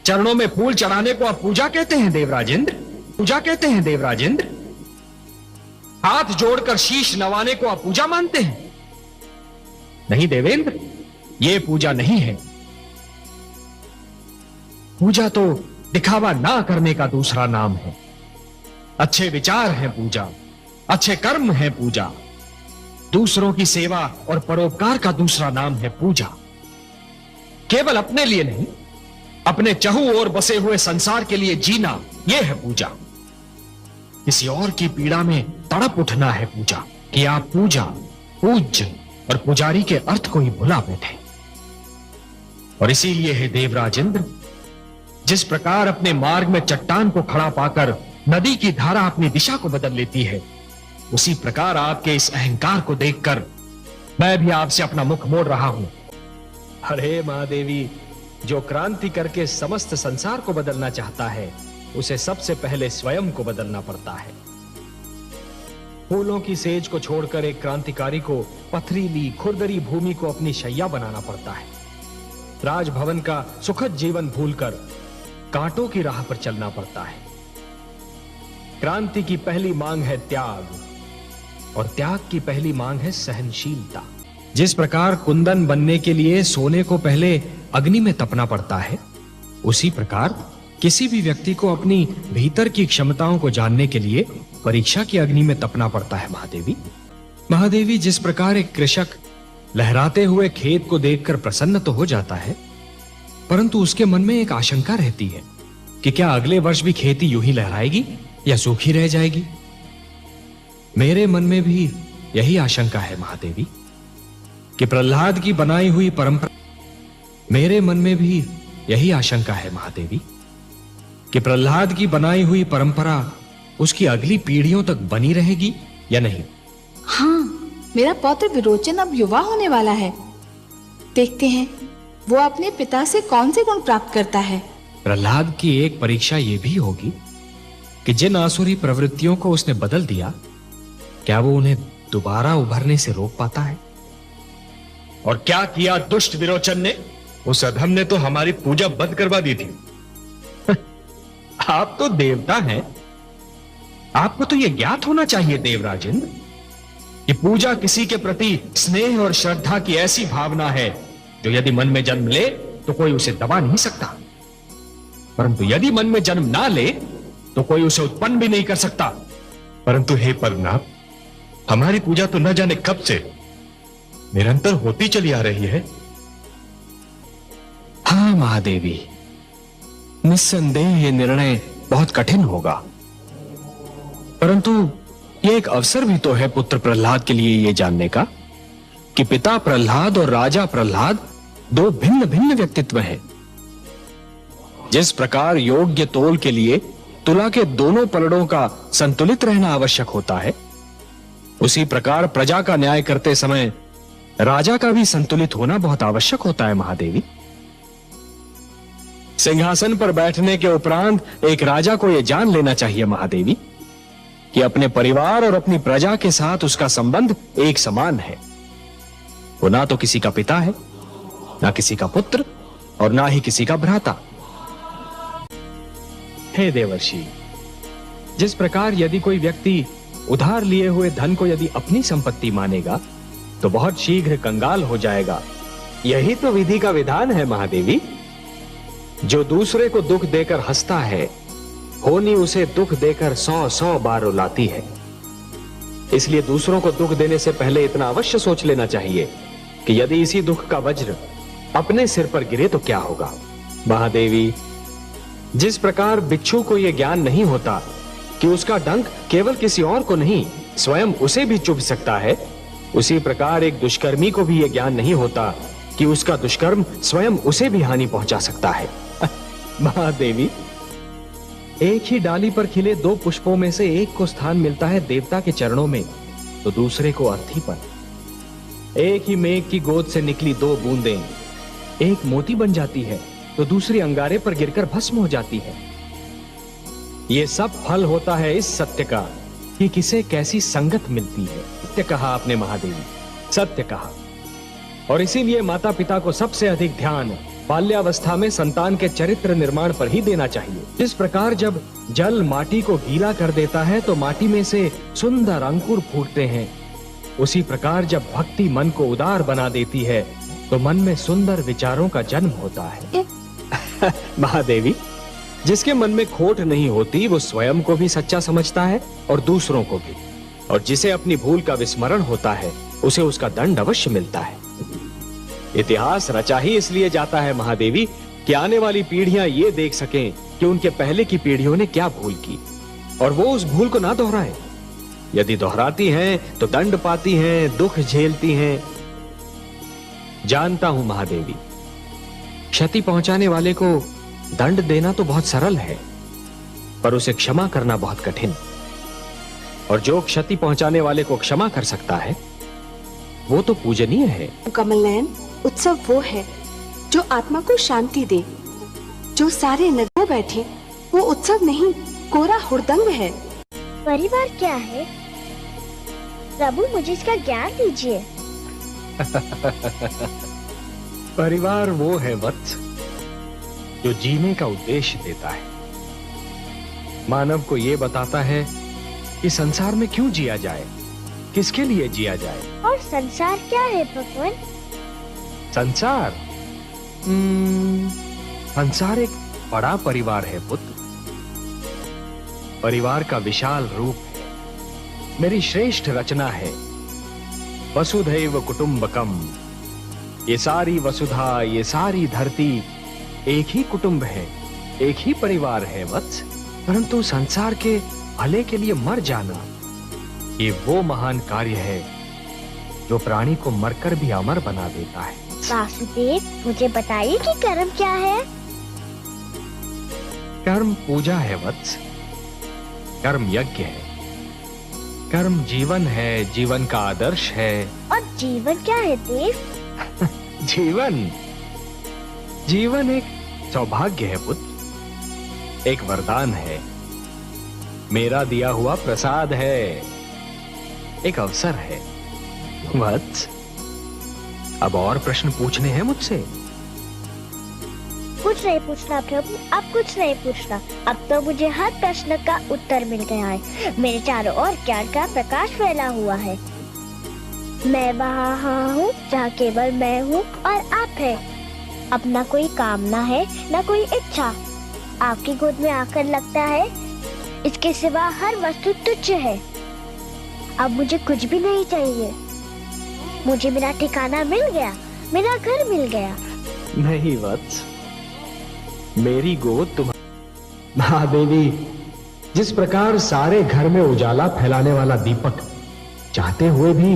चरणों में फूल चढ़ाने को आप पूजा कहते हैं देवराजेंद्र? पूजा कहते हैं देवराजेंद्र? हाथ जोड़कर शीश नवाने को आप पूजा मानते हैं? नहीं देवेंद्र, यह पूजा नहीं है। पूजा तो दिखावा ना करने का दूसरा नाम है। अच्छे विचार है पूजा, अच्छे कर्म है पूजा। दूसरों की सेवा और परोपकार का दूसरा नाम है पूजा। केवल अपने लिए नहीं, अपने चहु ओर बसे हुए संसार के लिए जीना, यह है पूजा। किसी और की पीड़ा में तड़प उठना है पूजा। कि आप पूजा, पूज्य और पुजारी के अर्थ को ही भुला बैठे। और इसीलिए है देवराजेंद्र, जिस प्रकार अपने मार्ग में चट्टान को खड़ा पाकर नदी की धारा अपनी दिशा को बदल लेती है, उसी प्रकार आपके इस अहंकार को देखकर मैं भी आपसे अपना मुख मोड़ रहा हूं। अरे महादेवी, जो क्रांति करके समस्त संसार को बदलना चाहता है, उसे सबसे पहले स्वयं को बदलना पड़ता है। फूलों की सेज को छोड़कर एक क्रांतिकारी को पथरीली खुरदरी भूमि को अपनी शैया बनाना पड़ता है। राजभवन का सुखद जीवन भूलकर कांटों की राह पर चलना पड़ता है। क्रांति की पहली मांग है त्याग, और त्याग की पहली मांग है सहनशीलता। जिस प्रकार कुंदन बनने के लिए सोने को पहले अग्नि में तपना पड़ता है, उसी प्रकार किसी भी व्यक्ति को अपनी भीतर की क्षमताओं को जानने के लिए परीक्षा की अग्नि में तपना पड़ता है। महादेवी, महादेवी, जिस प्रकार एक कृषक लहराते हुए खेत को देखकर प्रसन्न तो हो जाता है, परंतु उसके मन में एक आशंका रहती है कि क्या अगले वर्ष भी खेती यूं ही लहराएगी या सूखी रह जाएगी। मेरे मन में भी यही आशंका है महादेवी कि प्रहलाद की बनाई हुई परंपरा मेरे मन में भी यही आशंका है महादेवी कि प्रहलाद की बनाई हुई परंपरा उसकी अगली पीढ़ियों तक बनी रहेगी या नहीं। हाँ, मेरा पौत्र विरोचन अब युवा होने वाला है। देखते हैं वो अपने पिता से कौन से गुण प्राप्त करता है। प्रहलाद की एक परीक्षा यह भी होगी कि जिन आसुरी प्रवृत्तियों को उसने बदल दिया, क्या वो उन्हें दोबारा उभरने से रोक पाता है। और क्या किया दुष्ट विरोचन ने? उस अधम ने तो हमारी पूजा बंद करवा दी थी। आप तो देवता हैं, आपको तो यह ज्ञात होना चाहिए देवराजेंद्र कि पूजा किसी के प्रति स्नेह और श्रद्धा की ऐसी भावना है जो यदि मन में जन्म ले तो कोई उसे दबा नहीं सकता, परंतु यदि मन में जन्म ना ले तो कोई उसे उत्पन्न भी नहीं कर सकता। परंतु हे परनाथ, हमारी पूजा तो न जाने कब से निरंतर होती चली आ रही है। हाँ महादेवी, निस्संदेह यह निर्णय बहुत कठिन होगा, परंतु यह एक अवसर भी तो है पुत्र प्रहलाद के लिए यह जानने का कि पिता प्रहलाद और राजा प्रहलाद दो भिन्न भिन्न व्यक्तित्व हैं। जिस प्रकार योग्य तोल के लिए तुला के दोनों पलड़ों का संतुलित रहना आवश्यक होता है, उसी प्रकार प्रजा का न्याय करते समय राजा का भी संतुलित होना बहुत आवश्यक होता है। महादेवी, सिंहासन पर बैठने के उपरांत एक राजा को यह जान लेना चाहिए महादेवी कि अपने परिवार और अपनी प्रजा के साथ उसका संबंध एक समान है। वो ना तो किसी का पिता है, ना किसी का पुत्र, और ना ही किसी का भ्राता। हे देवर्षि, जिस प्रकार यदि कोई व्यक्ति उधार लिए हुए धन को यदि अपनी संपत्ति मानेगा तो बहुत शीघ्र कंगाल हो जाएगा। यही तो विधि का विधान है महादेवी। जो दूसरे को दुख देकर हंसता है, होनी उसे दुख देकर 100 बार रुलाती है। इसलिए दूसरों को दुख देने से पहले इतना अवश्य सोच लेना चाहिए कि यदि इसी दुख का वज्र अपने सिर पर गिरे तो क्या होगा। महादेवी, जिस प्रकार बिच्छू को यह ज्ञान नहीं होता कि उसका डंक केवल किसी और को नहीं स्वयं उसे भी चुभ सकता है, उसी प्रकार एक दुष्कर्मी को भी यह ज्ञान नहीं होता कि उसका दुष्कर्म स्वयं उसे भी हानि पहुंचा सकता है। महादेवी, एक ही डाली पर खिले दो पुष्पों में से एक को स्थान मिलता है देवता के चरणों में, तो दूसरे को अर्थी पर। एक ही मेघ की गोद से निकली दो बूंदें एक मोती बन जाती है तो दूसरी अंगारे पर गिरकर भस्म हो जाती है। यह सब फल होता है इस सत्य का कि किसे कैसी संगत मिलती है। सत्य कहा आपने महादेवी, सत्य कहा। और इसीलिए माता पिता को सबसे अधिक ध्यान बाल्यावस्था में संतान के चरित्र निर्माण पर ही देना चाहिए। जिस प्रकार जब जल माटी को गीला कर देता है तो माटी में से सुंदर अंकुर फूटते हैं, उसी प्रकार जब भक्ति मन को उदार बना देती है तो मन में सुंदर विचारों का जन्म होता है। महादेवी, जिसके मन में खोट नहीं होती वो स्वयं को भी सच्चा समझता है और दूसरों को भी, और जिसे अपनी भूल का विस्मरण होता है उसे उसका दंड अवश्य मिलता है। इतिहास रचा ही इसलिए जाता है महादेवी कि आने वाली पीढ़ियां ये देख सकें कि उनके पहले की पीढ़ियों ने क्या भूल की और वो उस भूल को ना दोहराएं। यदि दोहराती हैं तो दंड पाती हैं, दुख झेलती हैं। जानता हूं महादेवी, क्षति पहुंचाने वाले को दंड देना तो बहुत सरल है, पर उसे क्षमा करना बहुत कठिन। और जो क्षति पहुंचाने वाले को क्षमा कर सकता है वो तो पूजनीय है। कमल नयन, उत्सव वो है जो आत्मा को शांति दे। जो सारे नदियों बैठे वो उत्सव नहीं, कोरा हुड़दंग है। परिवार क्या है प्रभु, मुझे इसका ज्ञान दीजिए। परिवार वो है वत्स जो जीने का उद्देश्य देता है, मानव को ये बताता है कि संसार में क्यों जिया जाए, किसके लिए जिया जाए। और संसार क्या है भगवान? संसार संसार एक बड़ा परिवार है पुत्र। परिवार का विशाल रूप है, मेरी श्रेष्ठ रचना है। वसुधैव कुटुंबकम, ये सारी वसुधा, ये सारी धरती एक ही कुटुंब है, एक ही परिवार है वत्स। परंतु संसार के भले के लिए मर जाना, ये वो महान कार्य है जो प्राणी को मरकर भी अमर बना देता है। वासुदेव, मुझे बताइए कि कर्म क्या है? कर्म पूजा है वत्स, कर्म यज्ञ है, कर्म जीवन है, जीवन का आदर्श है। और जीवन क्या है देव? जीवन एक सौभाग्य है पुत्र, एक वरदान है, मेरा दिया हुआ प्रसाद है, एक अवसर है। वत्स, अब और प्रश्न पूछने हैं मुझसे? कुछ नहीं पूछना प्रभु, अब कुछ नहीं पूछना। अब तो मुझे हर प्रश्न का उत्तर मिल गया है। मेरे चारों ओर ज्ञान का प्रकाश फैला हुआ है। मैं वहाँ हूँ जहाँ केवल मैं हूँ और आप है। अब न कोई कामना है, न कोई इच्छा। आपकी गोद में आकर लगता है इसके सिवा हर वस्तु तुच्छ है। अब मुझे कुछ भी नहीं चाहिए। मुझे मेरा ठिकाना मिल गया, मेरा घर मिल गया। नहीं वत्स, मेरी गोद महादेवी, जिस प्रकार सारे घर में उजाला फैलाने वाला दीपक चाहते हुए भी